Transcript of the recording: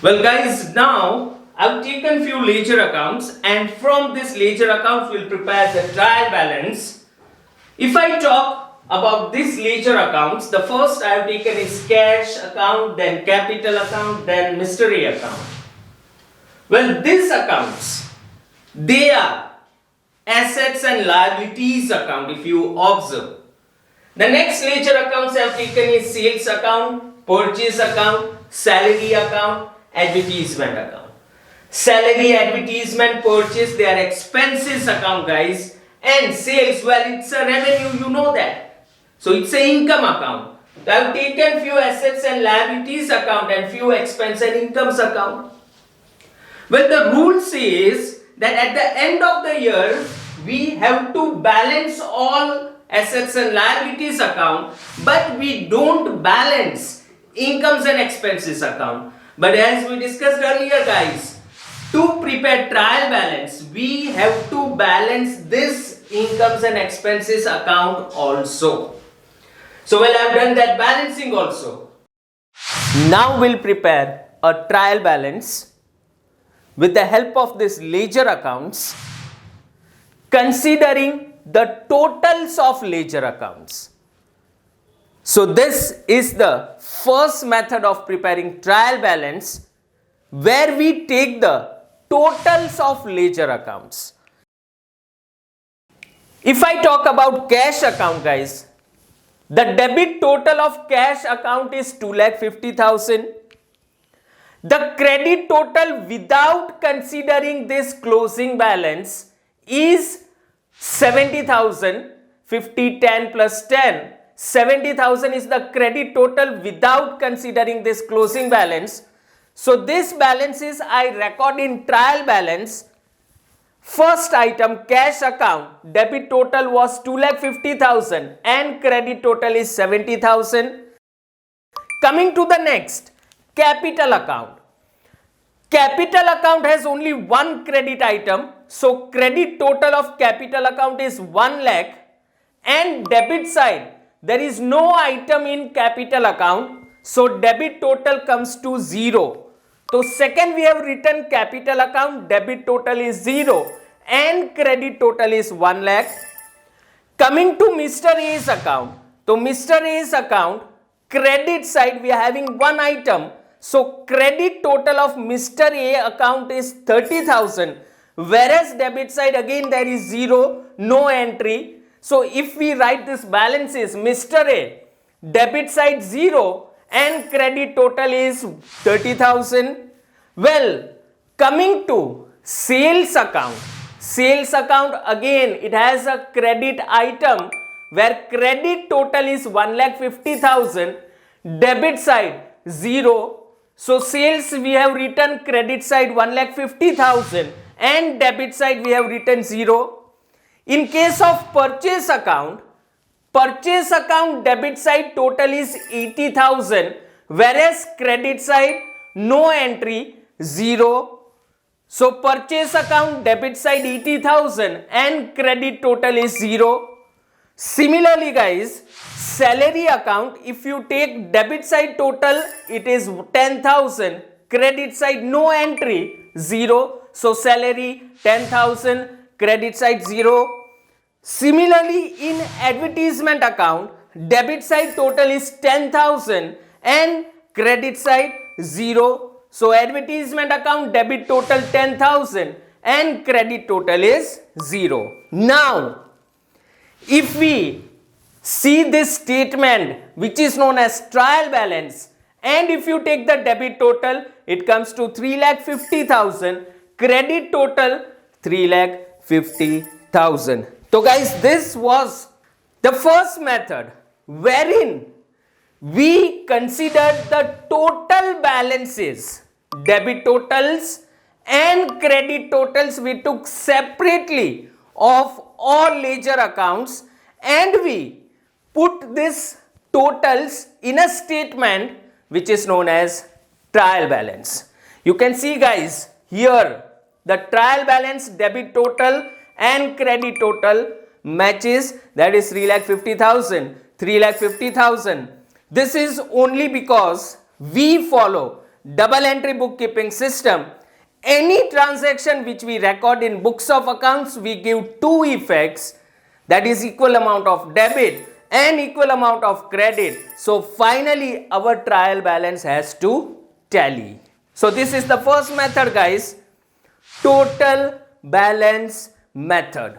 Well guys, now I've taken few ledger accounts and from this ledger account we'll prepare the trial balance. If I talk about this ledger accounts, the first I have taken is cash account, then capital account, then mystery account. Well, these accounts, they are assets and liabilities account if you observe. The next ledger accounts I have taken is sales account, purchase account, salary account, advertisement account. Salary, advertisement, purchase, they are expenses account guys, and sales, well, it's a revenue, you know that. So it's a income account. So I have taken few assets and liabilities account and few expense and incomes account. Well, the rule says that at the end of the year we have to balance all assets and liabilities account, but we don't balance incomes and expenses account. But as we discussed earlier guys, to prepare trial balance we have to balance this incomes and expenses account also. So well, I have done that balancing also. Now we'll prepare a trial balance with the help of this ledger accounts, considering the totals of ledger accounts. So this is the first method of preparing trial balance, where we take the totals of ledger accounts. If I talk about cash account guys, the debit total of cash account is 2,50,000. The credit total without considering this closing balance is 70,000. 50, 10 plus 10. 70,000 is the credit total without considering this closing balance. So this balance is I record in trial balance. First item, cash account, debit total was 2,50,000 and credit total is 70,000. Coming to the next, capital account. Capital account has only one credit item, so credit total of capital account is 1 lakh, and debit side there is no item in capital account, so debit total comes to 0. So second we have written capital account, debit total is 0 and credit total is 1 lakh. Coming to Mr. A's account, so Mr. A's account, credit side we are having one item, so credit total of Mr. A account is 30,000, whereas debit side again there is 0, no entry. So if we write this balance is Mr. A, debit side 0 and credit total is 30,000. Well, coming to sales account. Sales account again it has a credit item where credit total is 1,50,000, debit side 0. So sales we have written credit side 1,50,000 and debit side we have written 0. In case of purchase account debit side total is 80,000, whereas credit side no entry 0. So purchase account debit side 80,000 and credit total is 0. Similarly guys, salary account, if you take debit side total it is 10,000, credit side no entry 0. So salary 10,000, credit side 0. Similarly in advertisement account, debit side total is 10,000 and credit side 0. So advertisement account debit total 10,000 and credit total is 0. Now if we see this statement which is known as trial balance, and if you take the debit total it comes to 3,50,000, credit total 3,50,000. So guys, this was the first method wherein we considered the total balances, debit totals and credit totals we took separately of all ledger accounts, and we put this totals in a statement which is known as trial balance. You can see guys here the trial balance, debit total and credit total matches, that is 3,50,000, 3,50,000. This is only because we follow double entry bookkeeping system, any transaction which we record in books of accounts, we give two effects, that is equal amount of debit and equal amount of credit. So finally our trial balance has to tally. So this is the first method, guys, total balance method.